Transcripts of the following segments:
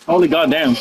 Holy goddamn.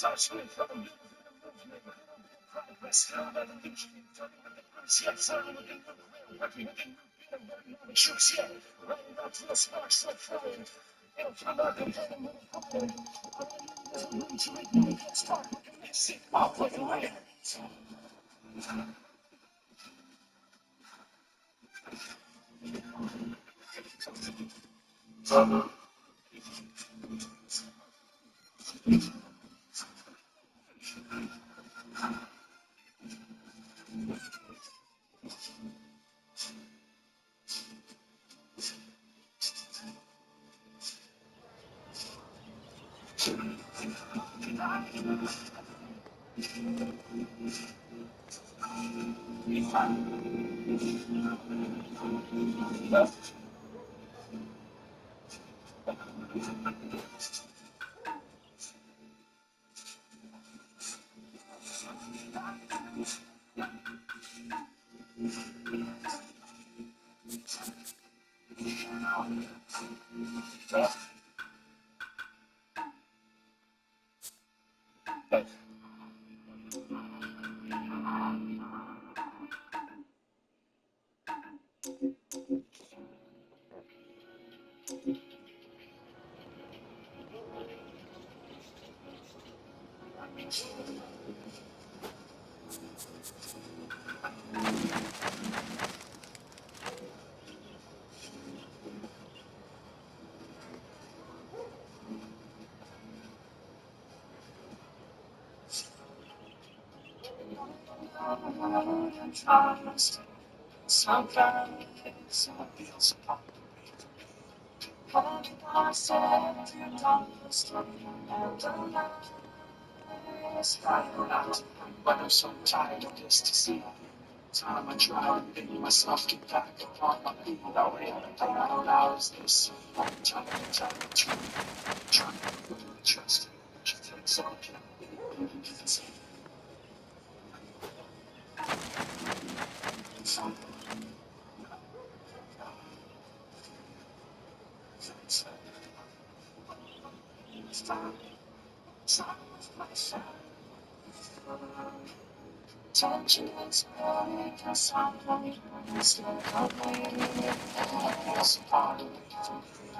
I'll show you.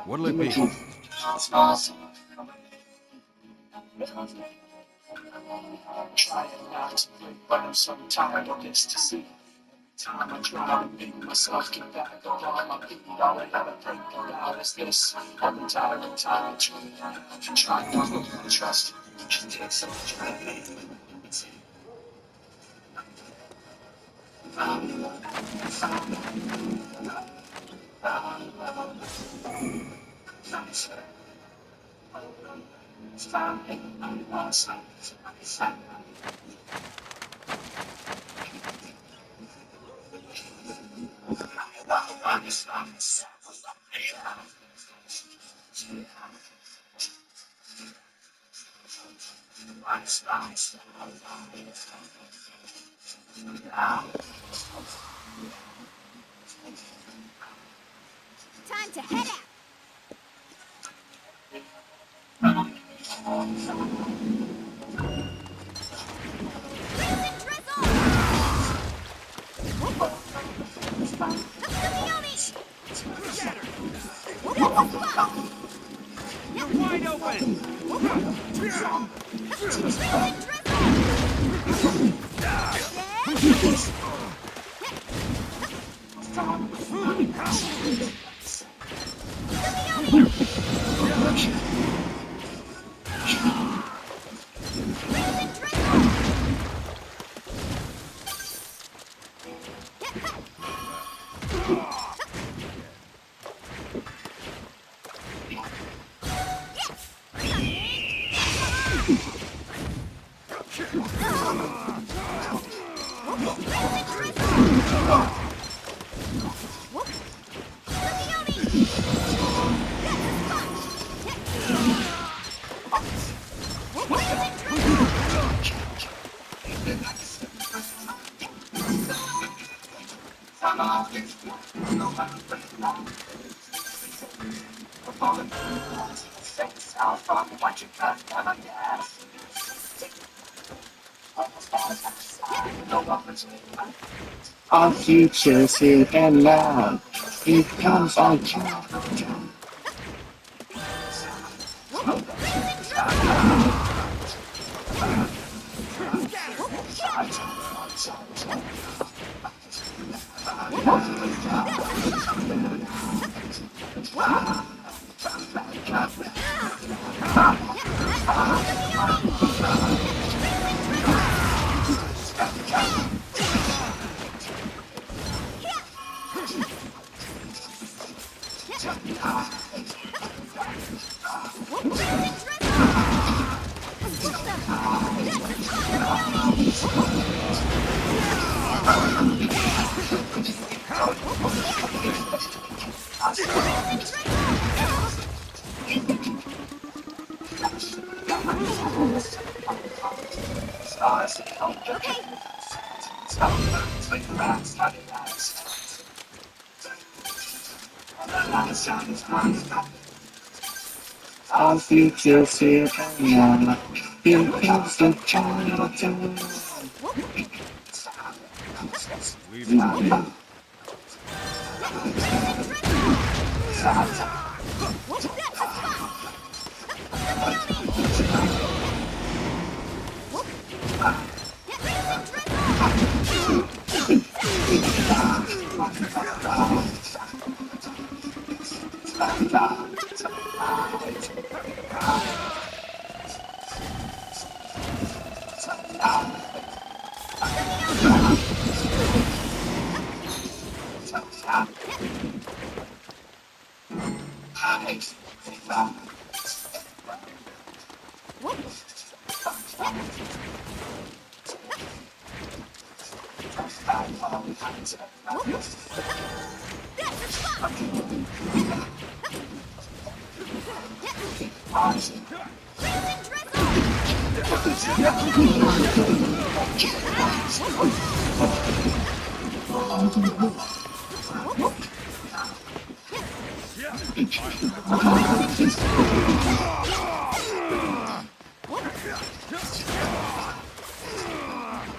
What'll it be? Time to head out. You're wide open! Our future's here and now. Here comes our time. Our future's here and now. Here comes the time.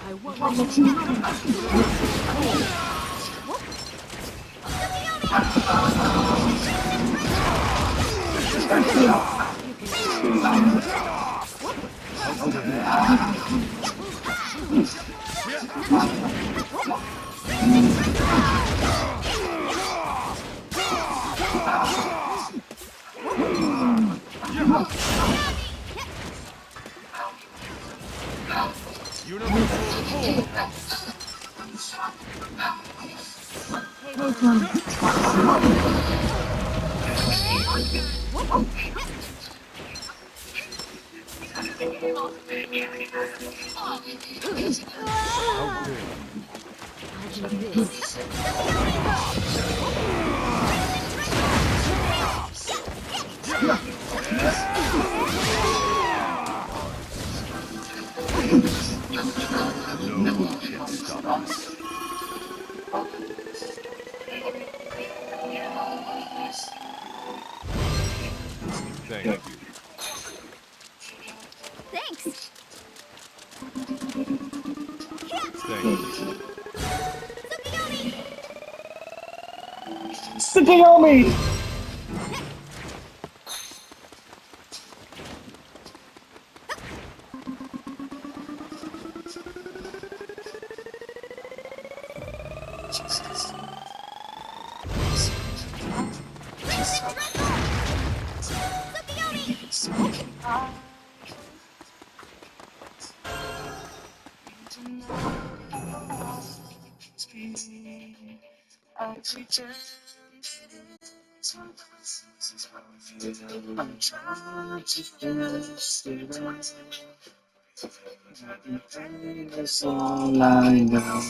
I won't let you I'll do this. No one can stop us. Thank you. Thanks. Thank you. Tsukiyomi! That's all I know.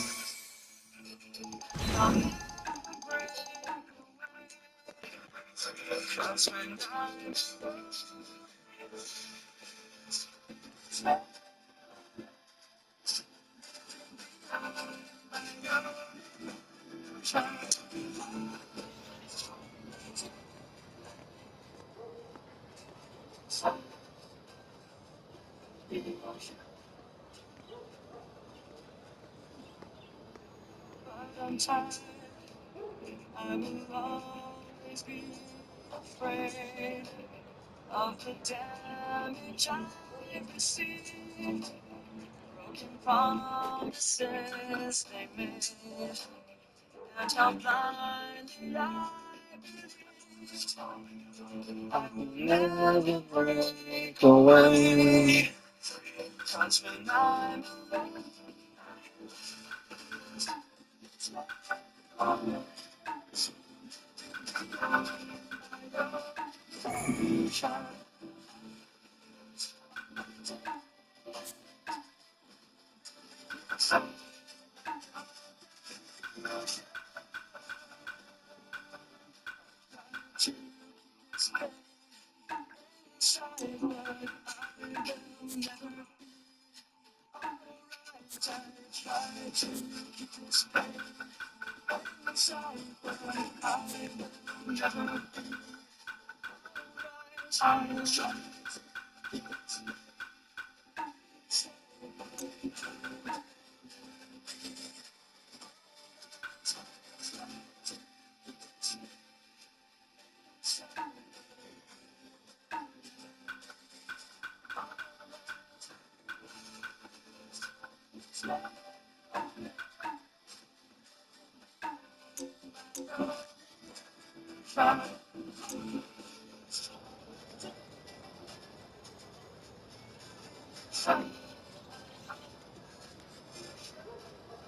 I will always be afraid of the damage I've received, broken promises they made, and how blindly I believed. I will never break away, 'cause when I'm alone,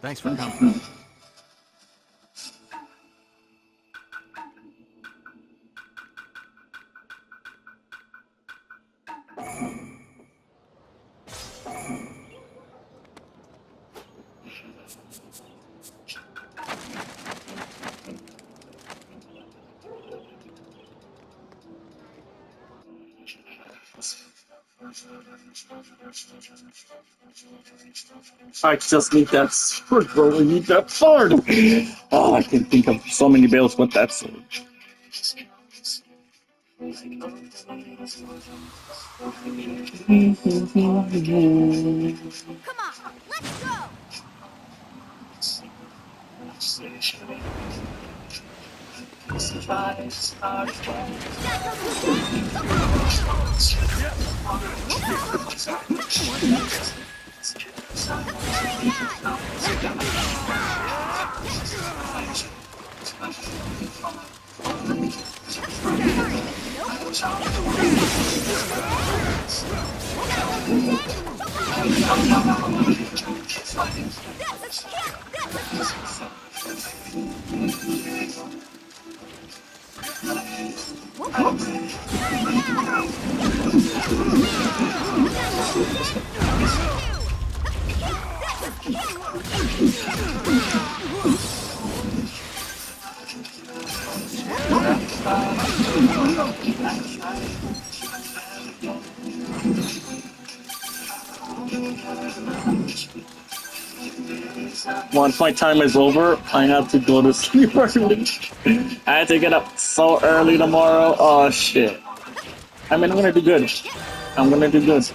Thanks for coming. Mm-hmm. Thank you. I just need that sword, bro. I need that sword. Oh, I can think of so many battles with that sword. Come on, let's go! Once my time is over, I have to go to sleep early. I have to get up so early tomorrow. Oh shit. I mean, I'm gonna do good. I'm gonna do good.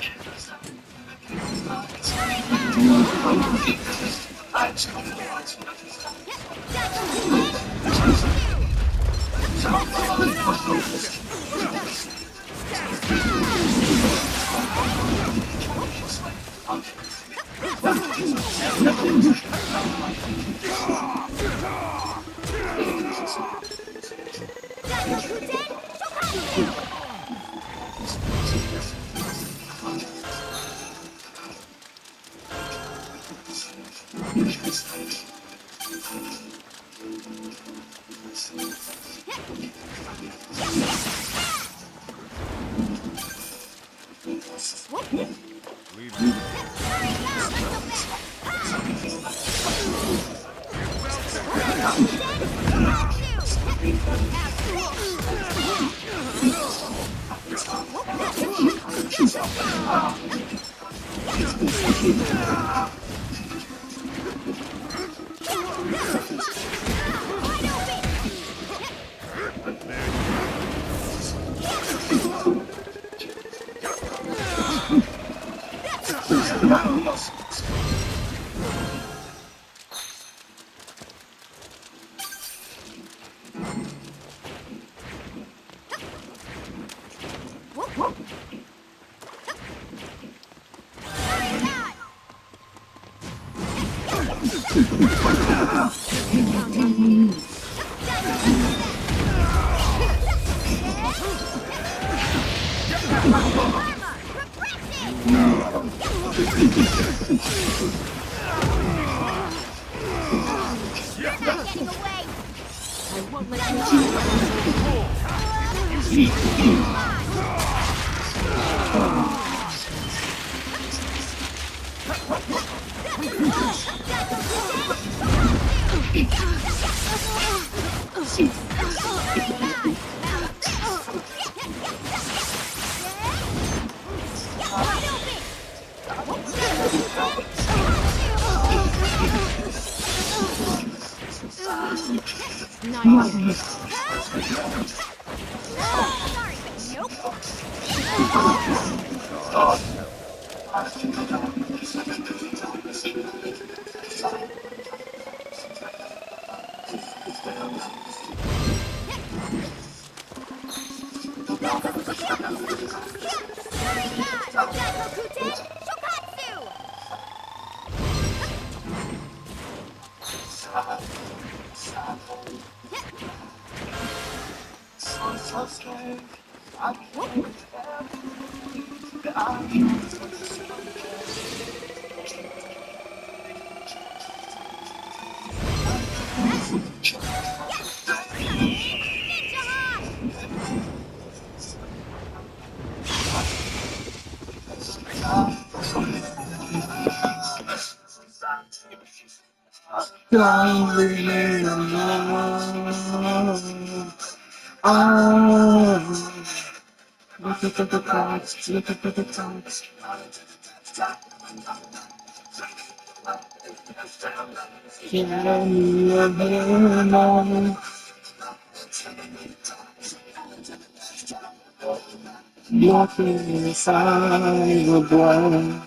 Don't leave me alone. Oh, Walking inside the blind.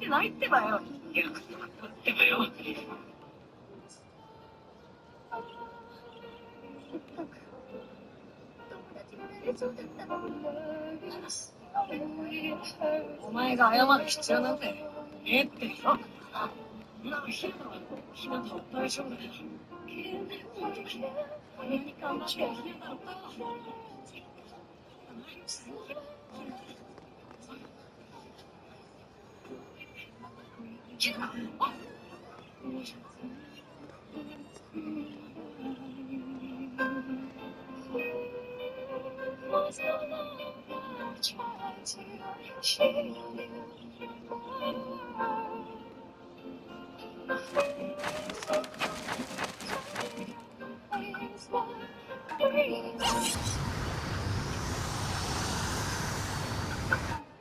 Lightning wave!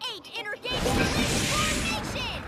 Eight intergation formation!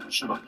Super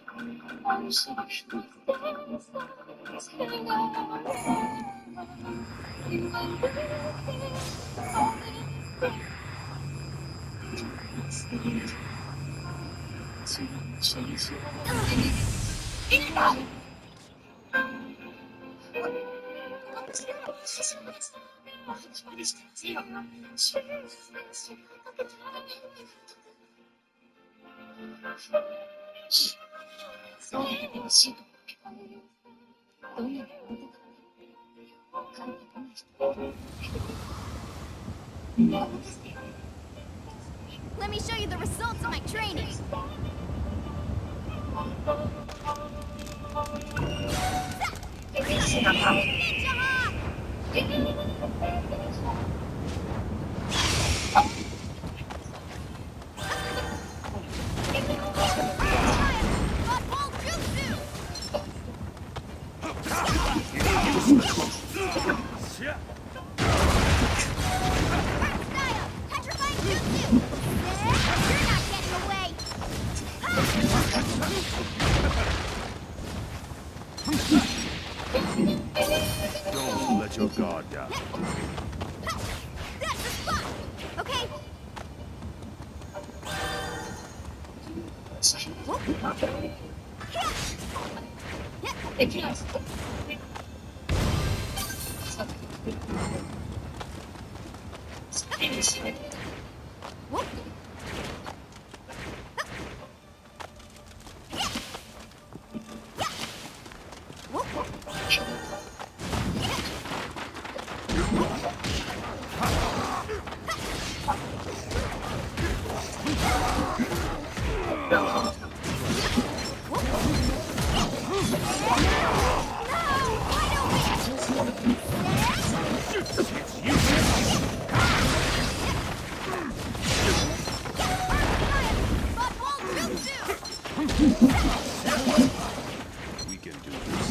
Let me show you the results of my training. Ninja hop! Butt jutsu! Style! Petrifying jutsu! You're not getting away! Don't let your guard down. That's the spot! Okay. We can do this.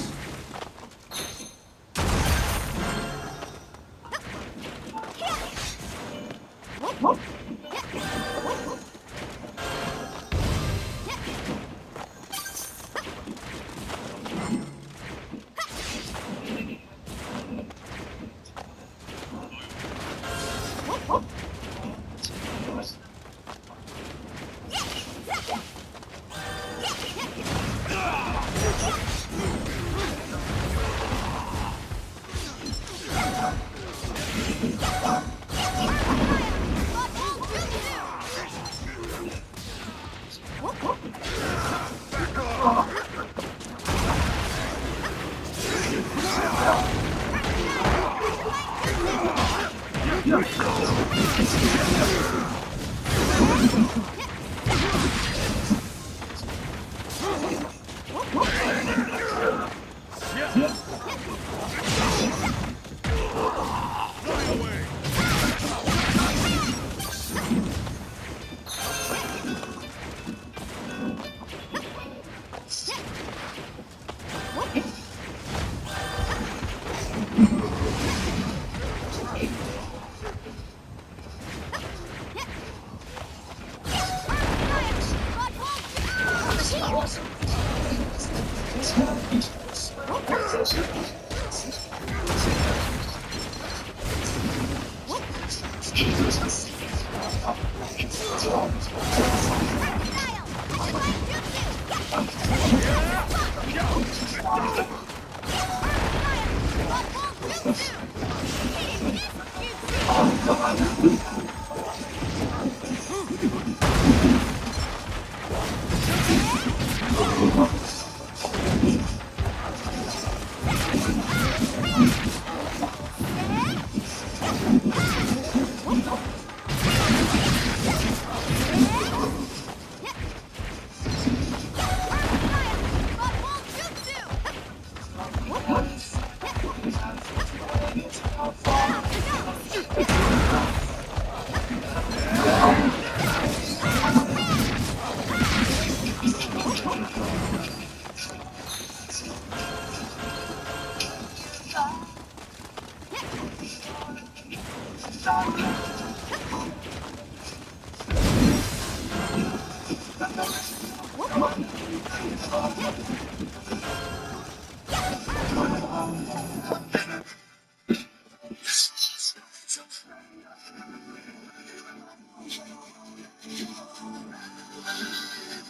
Don't let your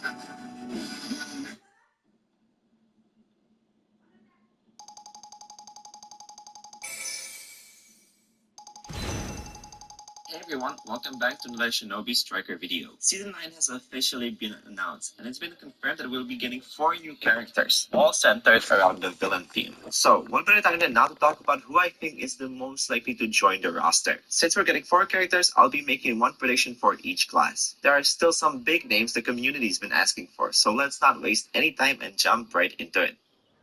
guard down. Hey everyone, welcome back to another Shinobi Striker video. Season 9 has officially been announced, and it's been confirmed that we'll be getting 4 new characters, all centered around the villain theme. So, what better time than now to talk about who I think is the most likely to join the roster? Since we're getting 4 characters, I'll be making one prediction for each class. There are still some big names the community's been asking for, so let's not waste any time and jump right into it.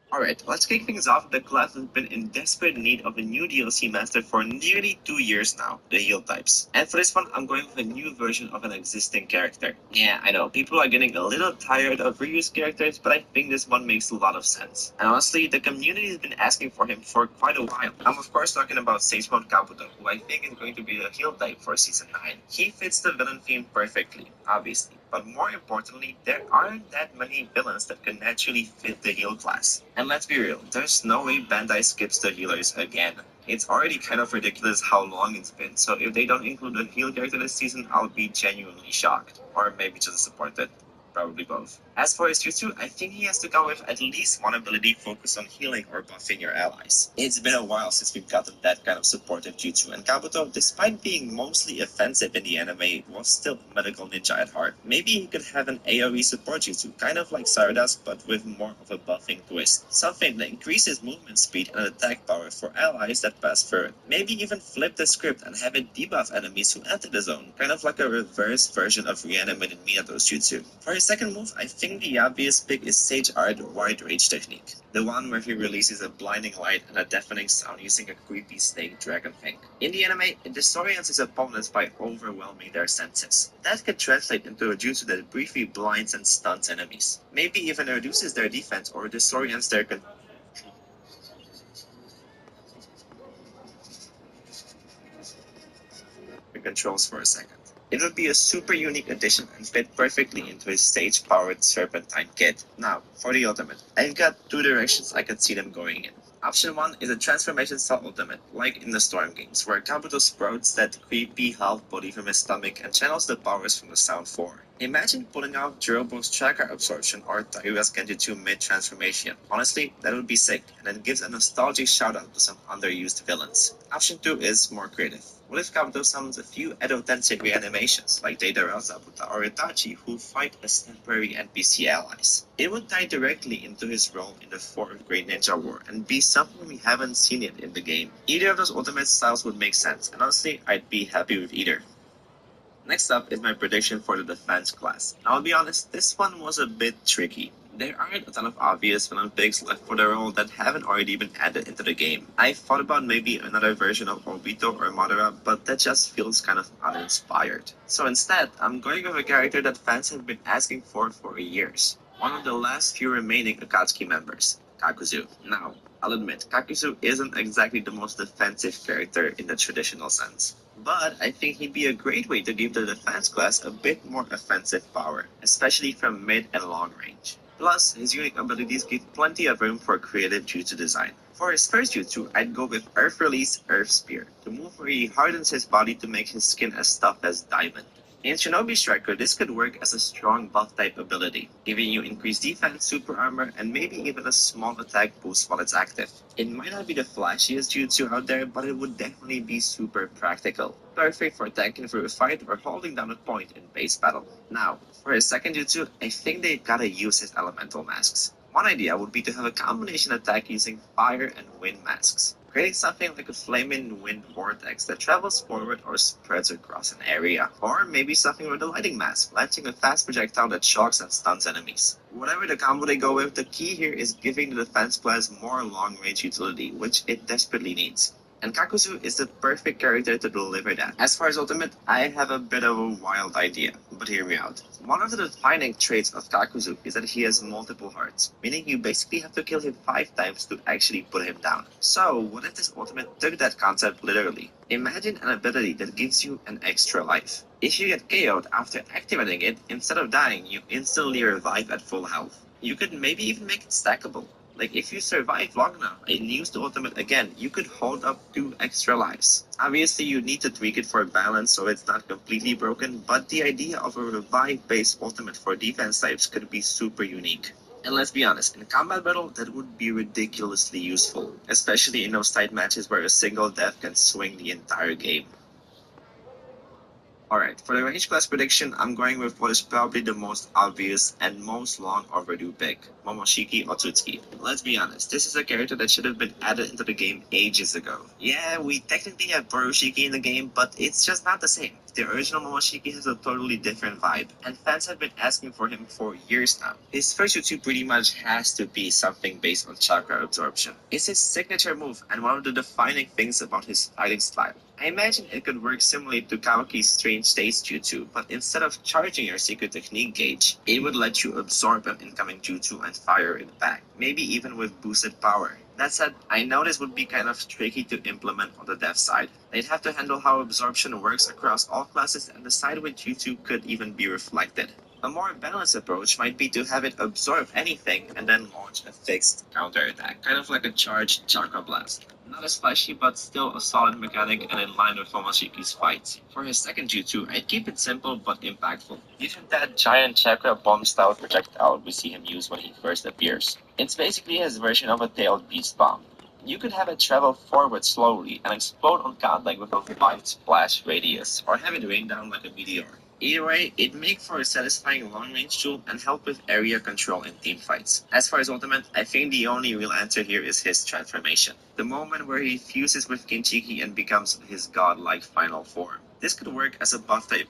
Alright, let's kick things off. The class has been in desperate need of a new DLC master for nearly 2 years now, the heal types. And for this one, I'm going with a new version of an existing character. Yeah, I know, people are getting a little tired of reused characters, but I think this one makes a lot of sense. And honestly, the community has been asking for him for quite a while. I'm of course talking about Seismon Kabuto, who I think is going to be the heal type for Season 9. He fits the villain theme perfectly, obviously. But more importantly, there aren't that many villains that can naturally fit the heal class. And let's be real, there's no way Bandai skips the healers again. It's already kind of ridiculous how long it's been, so if they don't include a heal character this season, I'll be genuinely shocked. Or maybe just disappointed. Probably both. As for his jutsu, I think he has to come with at least one ability focused on healing or buffing your allies. It's been a while since we've gotten that kind of supportive jutsu, and Kabuto, despite being mostly offensive in the anime, was still a medical ninja at heart. Maybe he could have an AoE support jutsu, kind of like Sarada's, but with more of a buffing twist. Something that increases movement speed and attack power for allies that pass through it. Maybe even flip the script and have it debuff enemies who enter the zone, kind of like a reverse version of reanimated Minato's jutsu. For his second move, I think the obvious pick is Sage Art Wide Rage technique. The one where he releases a blinding light and a deafening sound using a creepy snake dragon thing. In the anime, it disorients his opponents by overwhelming their senses. That could translate into a jutsu that briefly blinds and stuns enemies. Maybe even reduces their defense or disorients their controls for a second. It would be a super unique addition and fit perfectly into his stage-powered Serpentine kit. Now, for the ultimate, I've got 2 directions I could see them going in. Option 1 is a transformation style ultimate, like in the Storm games, where Kabuto sprouts that creepy half body from his stomach and channels the powers from the Sound 4. Imagine pulling off Jirobo's chakra absorption or Taiga's Genjutsu mid-transformation. Honestly, that would be sick, and it gives a nostalgic shout-out to some underused villains. Option 2 is more creative. What if Kabuto summons a few Edo Tensei reanimations, like Deidara, Zabuta, or Itachi, who fight as temporary NPC allies? It would tie directly into his role in the 4th Great Ninja War, and be something we haven't seen it in the game. Either of those ultimate styles would make sense, and honestly, I'd be happy with either. Next up is my prediction for the defense class. I'll be honest, this one was a bit tricky. There aren't a ton of obvious villain picks left for the role that haven't already been added into the game. I thought about maybe another version of Obito or Madara, but that just feels kind of uninspired. So instead, I'm going with a character that fans have been asking for years. One of the last few remaining Akatsuki members, Kakuzu. Now, I'll admit, Kakuzu isn't exactly the most defensive character in the traditional sense. But I think he'd be a great way to give the defense class a bit more offensive power, especially from mid and long range. Plus, his unique abilities give plenty of room for creative jutsu design. For his first jutsu, I'd go with Earth Release Earth Spear, the move where he hardens his body to make his skin as tough as diamond. In Shinobi Striker, this could work as a strong buff type ability, giving you increased defense, super armor, and maybe even a small attack boost while it's active. It might not be the flashiest jutsu out there, but it would definitely be super practical. Perfect for tanking through a fight or holding down a point in base battle. Now, for his second jutsu, I think they gotta use his elemental masks. One idea would be to have a combination attack using fire and wind masks, creating something like a flaming wind vortex that travels forward or spreads across an area. Or maybe something with a lighting mask, launching a fast projectile that shocks and stuns enemies. Whatever the combo they go with, the key here is giving the defense class more long-range utility, which it desperately needs. And Kakuzu is the perfect character to deliver that. As far as Ultimate, I have a bit of a wild idea, but hear me out. One of the defining traits of Kakuzu is that he has multiple hearts, meaning you basically have to kill him 5 times to actually put him down. So, what if this Ultimate took that concept literally? Imagine an ability that gives you an extra life. If you get KO'd after activating it, instead of dying, you instantly revive at full health. You could maybe even make it stackable. Like, if you survive long enough and use the ultimate again, you could hold up 2 extra lives. Obviously, you need to tweak it for balance so it's not completely broken, but the idea of a revive-based ultimate for defense types could be super unique. And let's be honest, in a combat battle, that would be ridiculously useful, especially in those tight matches where a single death can swing the entire game. Alright, for the range class prediction, I'm going with what is probably the most obvious and most long overdue pick, Momoshiki Otsutsuki. Let's be honest, this is a character that should have been added into the game ages ago. Yeah, we technically have Borushiki in the game, but it's just not the same. The original Momoshiki has a totally different vibe, and fans have been asking for him for years now. His first jutsu pretty much has to be something based on chakra absorption. It's his signature move and one of the defining things about his fighting style. I imagine it could work similarly to Kawaki's Strange States Jutsu, but instead of charging your secret technique gauge, it would let you absorb an incoming jutsu and fire it back, maybe even with boosted power. That said, I know this would be kind of tricky to implement on the dev side. They'd have to handle how absorption works across all classes and decide which jutsu could even be reflected. A more balanced approach might be to have it absorb anything and then launch a fixed counterattack, kind of like a charged chakra blast. Not as flashy, but still a solid mechanic and in line with Momoshiki's fights. For his second jutsu, I'd keep it simple but impactful, using that giant chakra bomb-style projectile we see him use when he first appears. It's basically his version of a tailed beast bomb. You could have it travel forward slowly and explode on contact with a wide splash radius, or have it rain down like a meteor. Either way, it'd make for a satisfying long-range tool and help with area control in team fights. As far as Ultimate, I think the only real answer here is his transformation. The moment where he fuses with Kinchiki and becomes his godlike final form. This could work as a buff type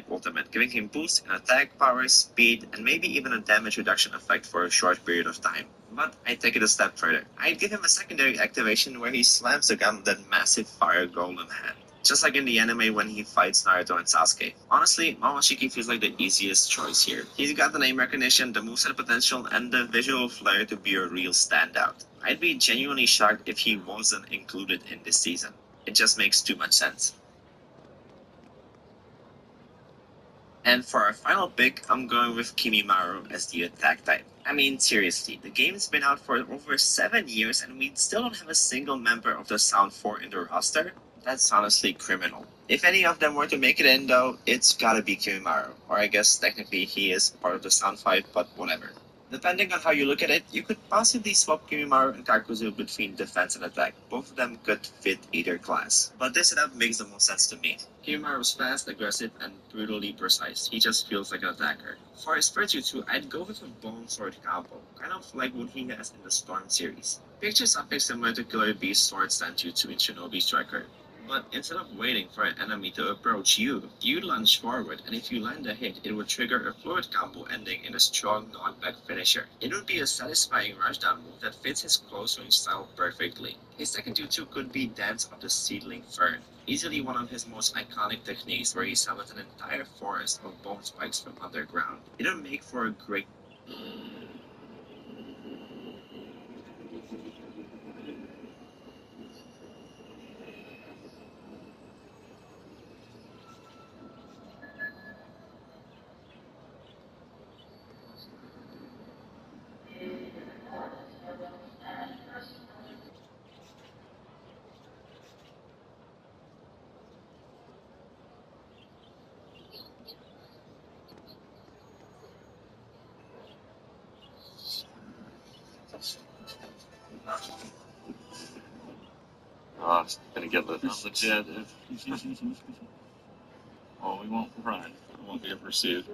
ultimate, giving him boosts in attack, power, speed, and maybe even a damage reduction effect for a short period of time. But I take it a step further. I'd give him a secondary activation where he slams the gun with that massive fire golem hand. Just like in the anime when he fights Naruto and Sasuke. Honestly, Momoshiki feels like the easiest choice here. He's got the name recognition, the moveset potential, and the visual flair to be a real standout. I'd be genuinely shocked if he wasn't included in this season. It just makes too much sense. And for our final pick, I'm going with Kimimaru as the attack type. I mean, seriously, the game's been out for over 7 years and we still don't have a single member of the Sound 4 in the roster? That's honestly criminal. If any of them were to make it in though, it's gotta be Kimimaru. Or I guess technically he is part of the Sound 5, but whatever. Depending on how you look at it, you could possibly swap Kimimaru and Kakuzu between defense and attack. Both of them could fit either class. But this setup makes the most sense to me. Kimimaru is fast, aggressive, and brutally precise. He just feels like an attacker. For his first jutsu, I'd go with a Bone Sword combo, kind of like what he has in the Storm series. Picture something similar to Killer Bee's Sword Stand jutsu in Shinobi Striker. But instead of waiting for an enemy to approach you, you lunge forward, and if you land a hit, it would trigger a fluid combo ending in a strong knockback finisher. It would be a satisfying rushdown move that fits his close range style perfectly. His second jutsu could be Dance of the Seedling Fern, easily one of his most iconic techniques where he summons an entire forest of bone spikes from underground. It would make for a great It's gonna get legit. Oh, we won't run. We won't be pursued.